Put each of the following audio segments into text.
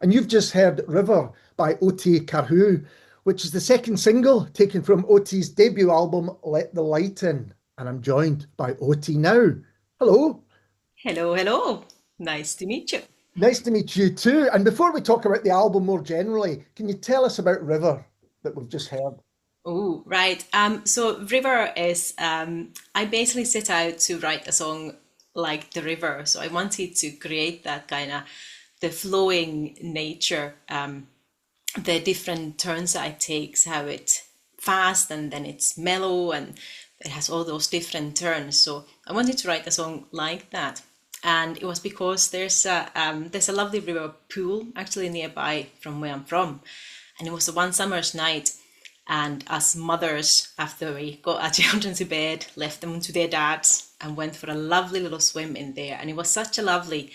And you've just heard River by Outi Karhu, which is the second single taken from Oti's debut album, Let the Light In. And I'm joined by Oti now. Hello. Hello, hello. Nice to meet you. Nice to meet you too. And before we talk about the album more generally, can you tell us about River that we've just heard? Oh, right. So River is I basically set out to write a song like the river. So I wanted to create that kind of the flowing nature, the different turns that it takes, how it fast and then it's mellow and it has all those different turns. So I wanted to write a song like that. And it was because there's a lovely river pool actually nearby from where I'm from. And it was a one summer's night. And as mothers, after we got our children to bed, left them to their dads and went for a lovely little swim in there. And it was such a lovely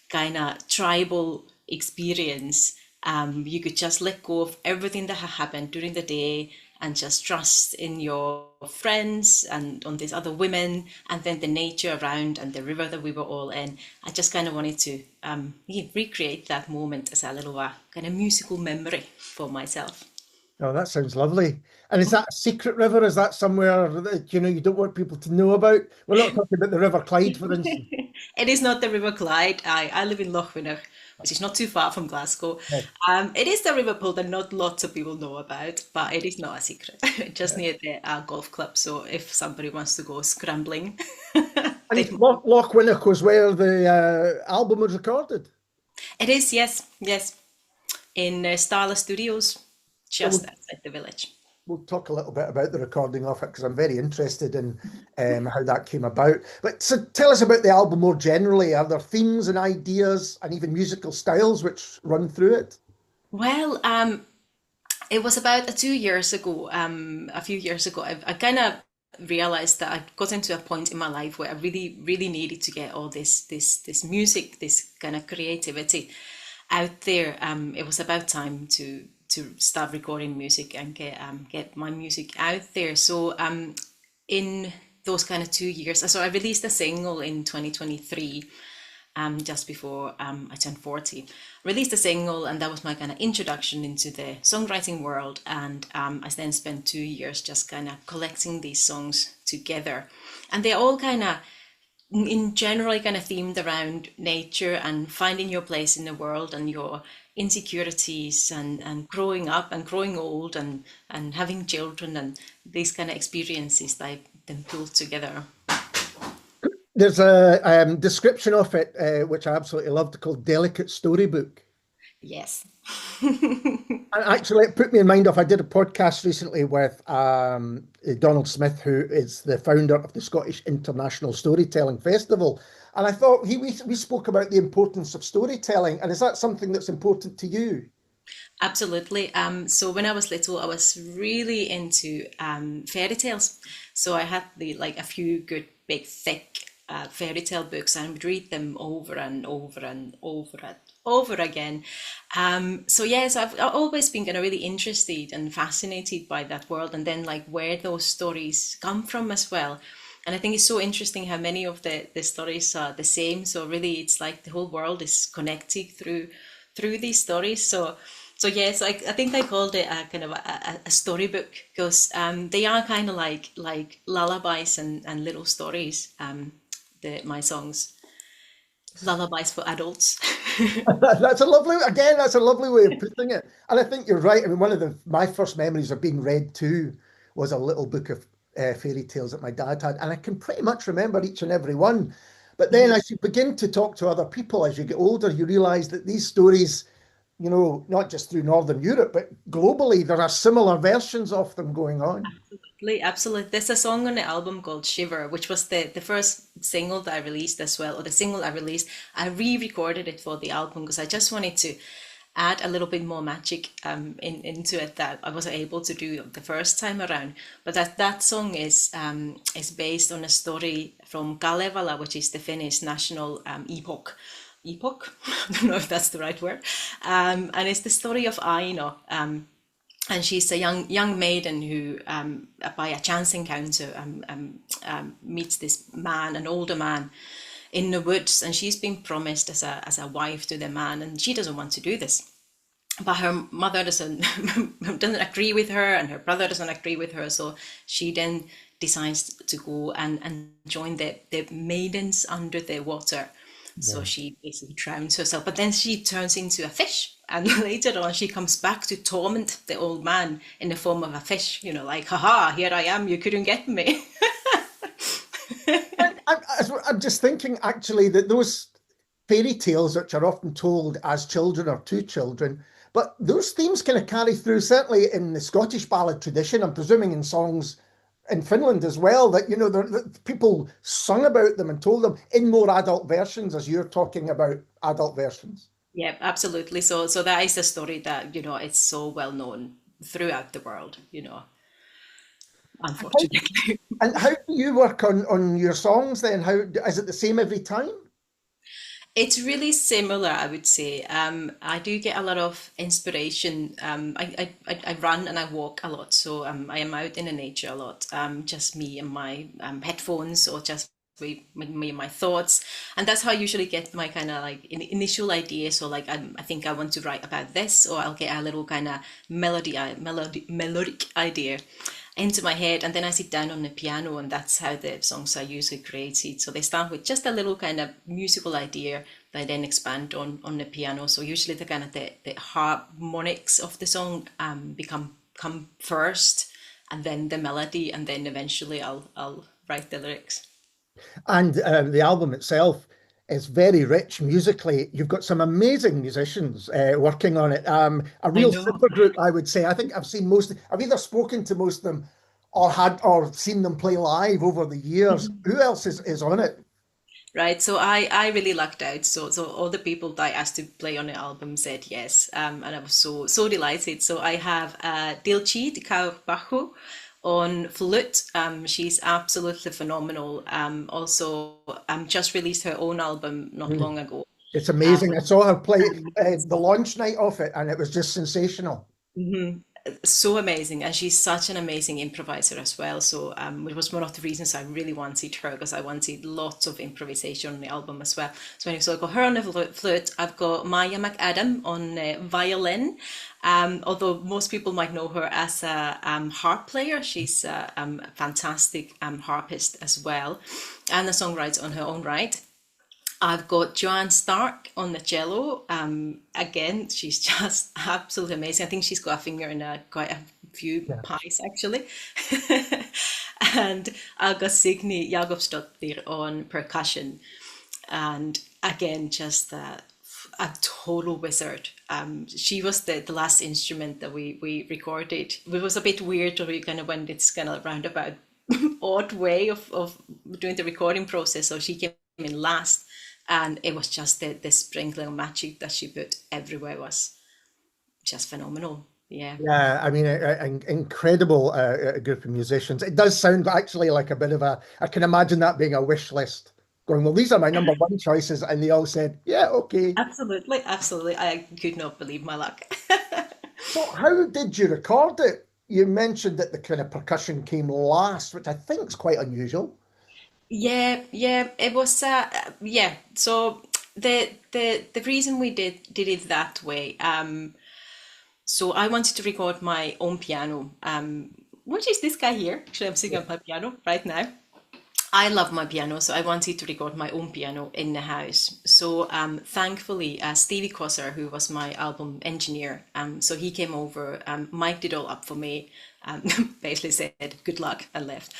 kind of tribal experience. You could just let go of everything that had happened during the day and just trust in your friends and on these other women and then the nature around and the river that we were all in. I just kind of wanted to recreate that moment as a little kind of musical memory for myself. Oh, that sounds lovely. And is that a secret river? Is that somewhere that you don't want people to know about? We're not talking about the River Clyde, for instance. It is not the River Clyde. I live in Lochwinnoch, which is not too far from Glasgow. Yeah, It is the river pool that not lots of people know about, but it is not a secret. Just yeah. near the golf club. So if somebody wants to go scrambling, And they, Loch Winnoch was where the album was recorded. it is, yes, yes, in Starla Studios, So just outside the village. we'll talk a little bit about the recording of it because I'm very interested in how that came about. But so tell us about the album more generally. Are there themes and ideas and even musical styles which run through it? Well, it was about 2 years ago, a few years ago, I kind of realized that I got into a point in my life where I really, really needed to get all this music, this kind of creativity out there. It was about time to start recording music and get my music out there. So in those kind of 2 years, so I released a single in 2023, just before I turned 40. Released a single, and that was my kind of introduction into the songwriting world. And I then spent 2 years just kind of collecting these songs together. And they're all kind of, in general, kind of themed around nature and finding your place in the world and your insecurities and growing up and growing old and having children and these kind of experiences that I then pulled together. There's a description of it, which I absolutely loved, called Delicate Storybook. Yes. And actually, it put me in mind of I did a podcast recently with Donald Smith, who is the founder of the Scottish International Storytelling Festival. And I thought we spoke about the importance of storytelling. And is that something that's important to you? Absolutely. So when I was little, I was really into fairy tales. So I had a few good big thick fairy tale books and I would read them over and over and over again. So yes, I've always been kind of really interested and fascinated by that world and then like where those stories come from as well. And I think it's so interesting how many of the stories are the same. So really it's like the whole world is connected through these stories. So yes, I think I called it a kind of a storybook because they are kind of like lullabies and little stories. My songs, lullabies for adults. That's a lovely way of putting it. And I think you're right. I mean, one of my first memories of being read to was a little book of fairy tales that my dad had, and I can pretty much remember each and every one. But then as you begin to talk to other people as you get older, you realize that these stories, not just through Northern Europe, but globally, there are similar versions of them going on. Absolutely, absolutely. There's a song on the album called Shiver, which was the first single that I released as well, or the single I released. I re-recorded it for the album because I just wanted to add a little bit more magic into it that I wasn't able to do the first time around. But that song is based on a story from Kalevala, which is the Finnish national epoch. Epoch? I don't know if that's the right word. And it's the story of Aino. And she's a young maiden who, by a chance encounter, meets this man, an older man, in the woods, and she's been promised as a wife to the man, and she doesn't want to do this. But her mother doesn't doesn't agree with her, and her brother doesn't agree with her. So she then decides to go and join the maidens under the water. So she basically drowns herself, but then she turns into a fish. And later on, she comes back to torment the old man in the form of a fish, you know, like, haha, here I am, you couldn't get me. I'm just thinking, actually, that those fairy tales, which are often told as children or to children, but those themes kind of carry through, certainly in the Scottish ballad tradition, I'm presuming in songs in Finland as well, that, you know, that people sung about them and told them in more adult versions, as you're talking about adult versions. Yeah, absolutely. So that is a story that, you know, it's so well known throughout the world, you know, unfortunately. And how do you work on your songs then? How is it the same every time? It's really similar, I would say. I do get a lot of inspiration. I run and I walk a lot, so I am out in the nature a lot. Just me and my headphones, or just me and my thoughts, and that's how I usually get my kind of like initial idea. So like I think I want to write about this, or I'll get a little kind of melodic idea into my head, and then I sit down on the piano, and that's how the songs are usually created. So they start with just a little kind of musical idea that I then expand on the piano. So usually the kind of the harmonics of the song come first, and then the melody, and then eventually I'll write the lyrics. And the album itself is very rich musically. You've got some amazing musicians working on it. A I real know. super group, I would say. I think I've seen most. I've either spoken to most of them or seen them play live over the years. Who else is on it? Right, so I really lucked out. So all the people that I asked to play on the album said yes, and I was so delighted. So I have Outi Karhu on flute. She's absolutely phenomenal. Also, just released her own album not Mm. long ago. It's Um, amazing. I saw her play the launch night of it, and it was just sensational. mhm. So amazing, and she's such an amazing improviser as well. So it was one of the reasons I really wanted her, because I wanted lots of improvisation on the album as well. So I've got her on the flute. I've got Maya McAdam on violin. Although most people might know her as a harp player, she's a fantastic harpist as well, and a songwriter on her own right. I've got Joanne Stark on the cello. Again, she's just absolutely amazing. I think she's got a finger in quite a few Yeah. pies, actually. And I've got Signy Jakobsdottir on percussion. And again, just a total wizard. She was the last instrument that we recorded. It was a bit weird, or we kind of went this kind of roundabout odd way of doing the recording process. So she came in last, and it was just the sprinkling of magic that she put everywhere was just phenomenal. Yeah. Yeah, I mean, an incredible group of musicians. It does sound actually like a bit of a, I can imagine that being a wish list. Going, well, these are my number one choices. And they all said, yeah, okay. Absolutely, absolutely. I could not believe my luck. So how did you record it? You mentioned that the kind of percussion came last, which I think is quite unusual. Yeah, it was yeah. So the reason we did it that way, so I wanted to record my own piano, which is this guy here. Actually, I'm sitting Yeah. on my piano right now. I love my piano, so I wanted to record my own piano in the house. So thankfully, Stevie Coser, who was my album engineer, so he came over, mic'd it all up for me, basically said good luck and left.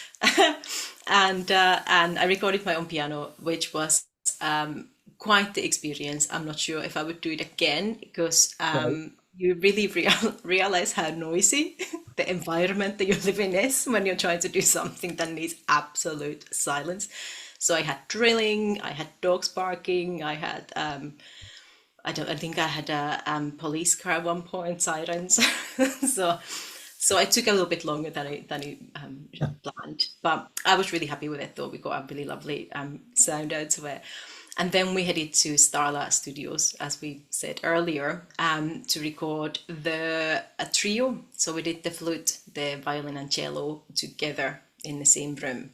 And I recorded my own piano, which was quite the experience. I'm not sure if I would do it again, because Right. you really realize how noisy the environment that you live in is when you're trying to do something that needs absolute silence. So I had drilling, I had dogs barking, I had I think I had a police car at one point, sirens. so so it took a little bit longer than I planned, but I was really happy with it. Though we got a really lovely sound out of it. And then we headed to Starla Studios, as we said earlier, to record a trio. So we did the flute, the violin, and cello together in the same room.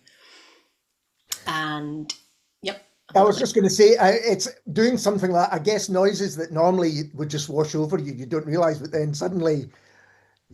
And yep. I I thought was like, just going to say, it's doing something like, I guess, noises that normally would just wash over you. You don't realize, but then suddenly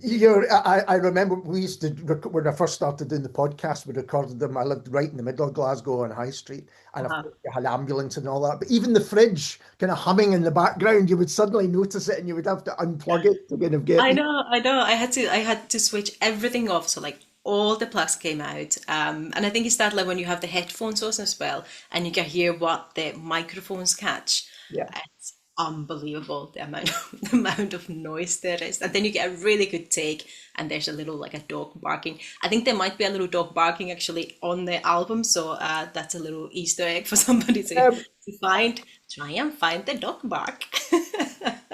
I remember we used to, when I first started doing the podcast, we recorded them. I lived right in the middle of Glasgow on High Street, and of uh-huh. course you had ambulance and all that. But even the fridge kind of humming in the background, you would suddenly notice it and you would have to unplug it to kind of get. I know. I had to switch everything off. So like all the plugs came out. And I think it's that like when you have the headphones on as well, and you can hear what the microphones catch. Yeah. It's unbelievable the amount the amount of noise there is. And then you get a really good take, and there's a little like a dog barking. I think there might be a little dog barking actually on the album, so that's a little Easter egg for somebody Um, to find. Try and find the dog bark.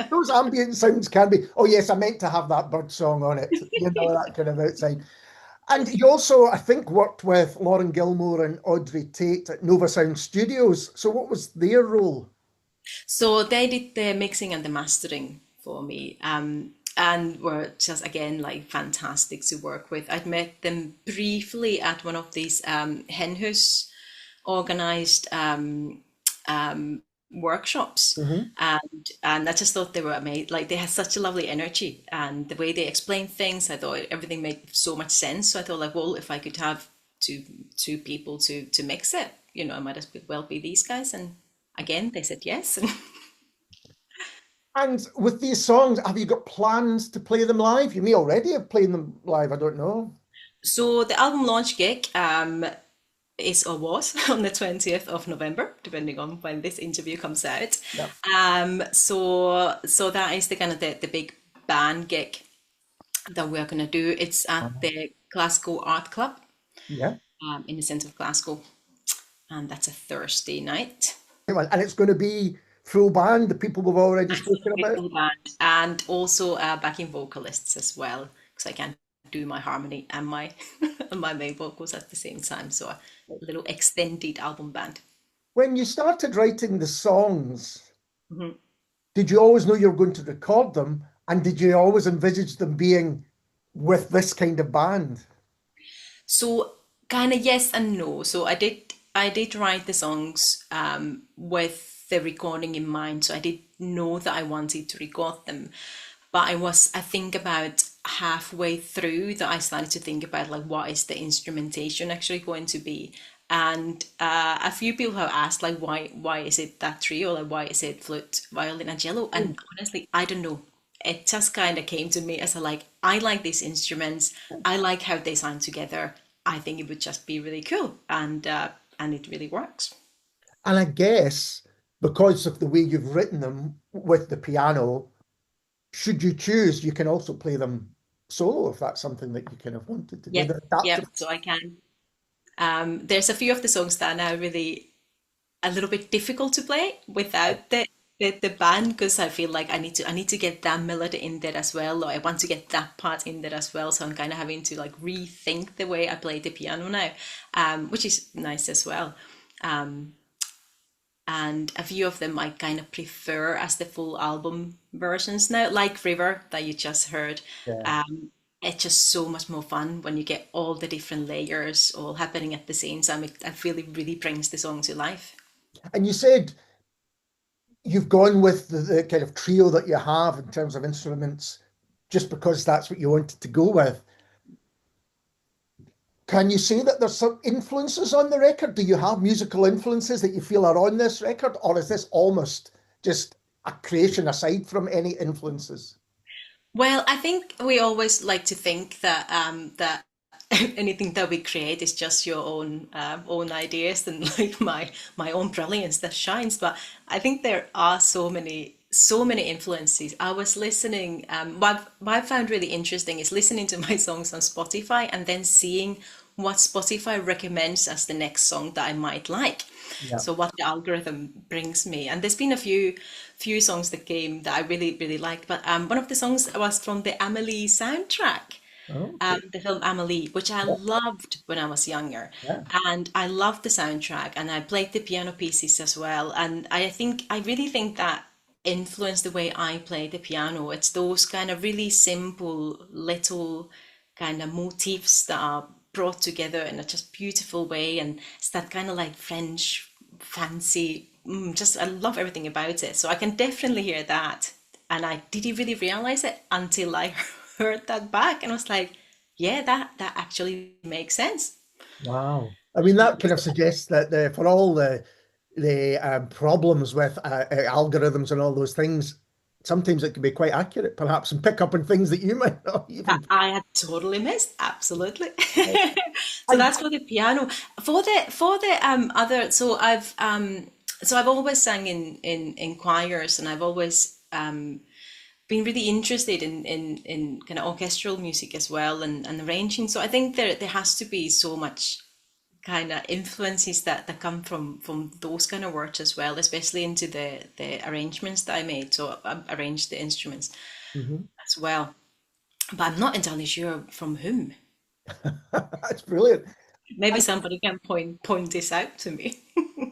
those ambient sounds can be. Oh yes, I meant to have that bird song on it. You know, that kind of outside. And you also, I think, worked with Lauren Gilmore and Audrey Tate at Nova Sound Studios. So what was their role? So they did the mixing and the mastering for me, and were just again like fantastic to work with. I'd met them briefly at one of these Henhus organized workshops, Hmm. and I just thought they were amazing. Like they had such a lovely energy, and the way they explained things, I thought everything made so much sense. So I thought like, well, if I could have two people to mix it, you know, I might as well be these guys. And again, they said yes. And with these songs, have you got plans to play them live? You may already have played them live, I don't know. So the album launch gig is or was on the 20th of November, depending on when this interview comes out. Yeah. So that is the kind of the big band gig that we're gonna do. It's at the Glasgow Art Club Yeah. in the centre of Glasgow, and that's a Thursday night. And it's going to be full band, the people we've already spoken Absolutely about. full band, and also backing vocalists as well, because I can't do my harmony and my and my main vocals at the same time. So a little extended album band. When you started writing the songs, Mhm. did you always know you were going to record them? And did you always envisage them being with this kind of band? So kind of yes and no. So I did write the songs with the recording in mind. So I did know that I wanted to record them, but I think about halfway through that I started to think about like what is the instrumentation actually going to be. And a few people have asked like why is it that trio, like why is it flute, violin, and cello? And honestly, I don't know. It just kind of came to me as a like I like these instruments. I like how they sound together. I think it would just be really cool, and it really works. And I guess because of the way you've written them with the piano, should you choose, you can also play them solo if that's something that you kind of wanted to do. Yep, They're adaptive. yep. So I can. There's a few of the songs that are now really a little bit difficult to play without the band because I feel like I need to get that melody in there as well, or I want to get that part in there as well. So I'm kind of having to like rethink the way I play the piano now, which is nice as well. Um, and a few of them I kind of prefer as the full album versions now, like River that you just heard. Yeah. It's just so much more fun when you get all the different layers all happening at the same time. I feel it really brings the song to life. And you said you've gone with the kind of trio that you have in terms of instruments just because that's what you wanted to go with. Can you say that there's some influences on the record? Do you have musical influences that you feel are on this record, or is this almost just a creation aside from any influences? Well, I think we always like to think that that anything that we create is just your own ideas and like my own brilliance that shines. But I think there are so many influences. I was listening. What I found really interesting is listening to my songs on Spotify and then seeing what Spotify recommends as the next song that I might like. Yeah. So what the algorithm brings me, and there's been a few songs that came that I really liked. But one of the songs was from the Amelie soundtrack, Okay. the film Amelie, which I Yeah. loved when I was younger. Yeah. And I loved the soundtrack and I played the piano pieces as well. And I really think that influenced the way I play the piano. It's those kind of really simple little kind of motifs that are brought together in a just beautiful way. And it's that kind of like French fancy. Just I love everything about it. So I can definitely hear that. And I didn't really realize it until I heard that back, and I was like, yeah, that actually makes sense. Wow. I mean, that kind of suggests that for all the problems with algorithms and all those things, sometimes it can be quite accurate, perhaps, and pick up on things that you might not even. I had totally missed, absolutely. I, So that's for the piano. For the other, so I've always sang in choirs, and I've always been really interested in kind of orchestral music as well, and arranging. So I think there has to be so much kind of influences that come from those kind of works as well, especially into the arrangements that I made. So I arranged the instruments Mhm. as well, but I'm not entirely sure from whom. That's brilliant. Maybe And, somebody can point this out to me.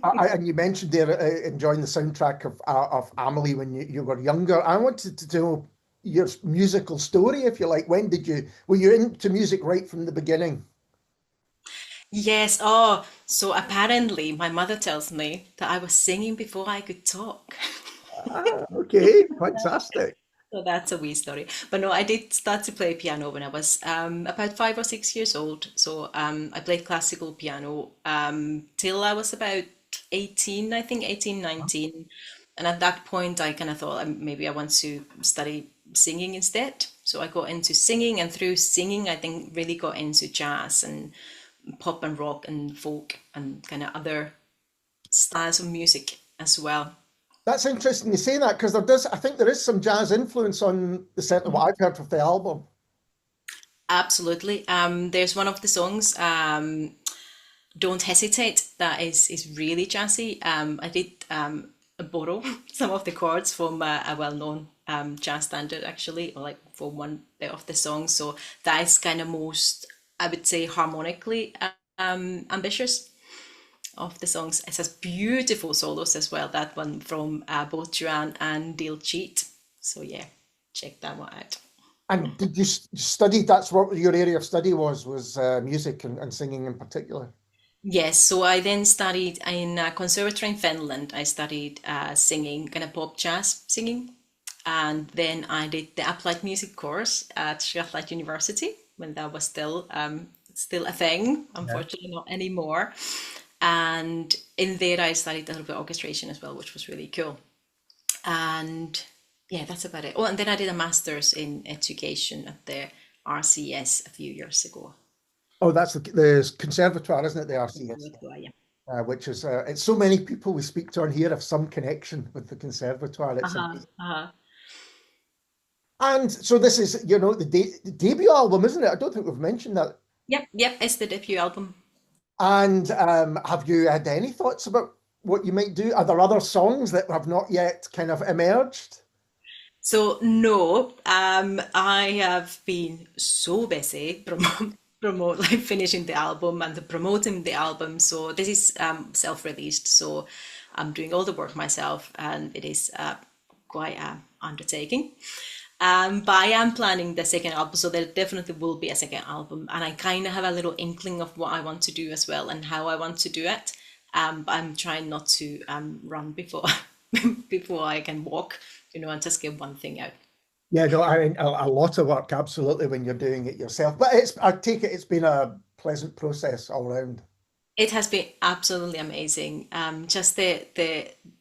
and you mentioned there enjoying the soundtrack of Amelie when you were younger. I wanted to know your musical story, if you like. When were you into music right from the beginning? Yes. Oh, so apparently my mother tells me that I was singing before I could talk. Ah, okay, fantastic. So that's a wee story. But no, I did start to play piano when I was about 5 or 6 years old. So I played classical piano till I was about 18, I think 18, 19. And at that point, I kind of thought maybe I want to study singing instead. So I got into singing, and through singing, I think really got into jazz and pop and rock and folk and kind of other styles of music as well. That's interesting you say that because I think there is some jazz influence on the set of what I've heard of the album. Absolutely. There's one of the songs, "Don't Hesitate," that is really jazzy. I did borrow some of the chords from a well-known jazz standard, actually, or like for one bit of the song. So that is kind of most, I would say, harmonically ambitious of the songs. It has beautiful solos as well. That one from both Joanne and Dale Cheat. So yeah, check that one out. And did you study? That's what your area of study was music and singing in particular. Yes, so I then studied in a conservatory in Finland. I studied singing, kind of pop jazz singing. And then I did the applied music course at Strathclyde University when that was still a thing, Yeah. unfortunately not anymore. And in there I studied a little bit of orchestration as well, which was really cool. And yeah, that's about it. Oh, and then I did a master's in education at the RCS a few years ago. Oh, that's the conservatoire, isn't it? The RCS, Yeah. which is it's so many people we speak to on here have some connection with the conservatoire. It's Uh-huh. amazing. Uh-huh. And so this is, the debut album, isn't it? I don't think we've mentioned that. Yep, it's the debut album. And have you had any thoughts about what you might do? Are there other songs that have not yet kind of emerged? So no, I have been so busy promote like finishing the album and the promoting the album. So this is self-released, so I'm doing all the work myself, and it is quite a undertaking. But I am planning the second album, so there definitely will be a second album, and I kind of have a little inkling of what I want to do as well and how I want to do it. But I'm trying not to run before before I can walk, and just get one thing out. Yeah, no, I mean a lot of work, absolutely, when you're doing it yourself. But I take it it's been a pleasant process all round. It has been absolutely amazing. Just the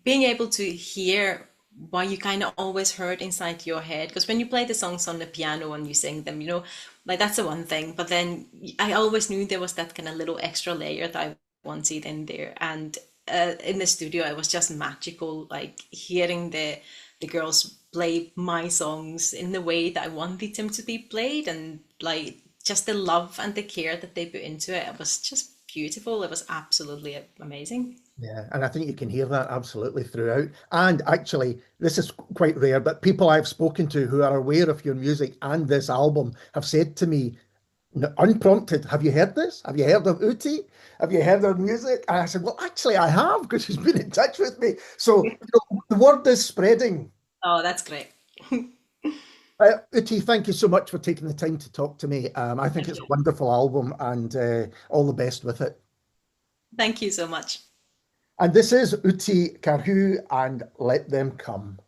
being able to hear what you kind of always heard inside your head. Because when you play the songs on the piano and you sing them, like that's the one thing. But then I always knew there was that kind of little extra layer that I wanted in there. And in the studio, it was just magical, like hearing the girls play my songs in the way that I wanted them to be played, and like just the love and the care that they put into it. It was just beautiful. It was absolutely amazing. Yeah, and I think you can hear that absolutely throughout. And actually, this is quite rare, but people I've spoken to who are aware of your music and this album have said to me, unprompted, have you heard this? Have you heard of Outi? Have you heard her music? And I said, well, actually, I have because she's been in touch with me. So the word is spreading. Oh, that's great. Uti, thank you so much for taking the time to talk to me. I think it's a wonderful album and all the best with it. Thank you so much. And this is Outi Karhu and Let Them Come.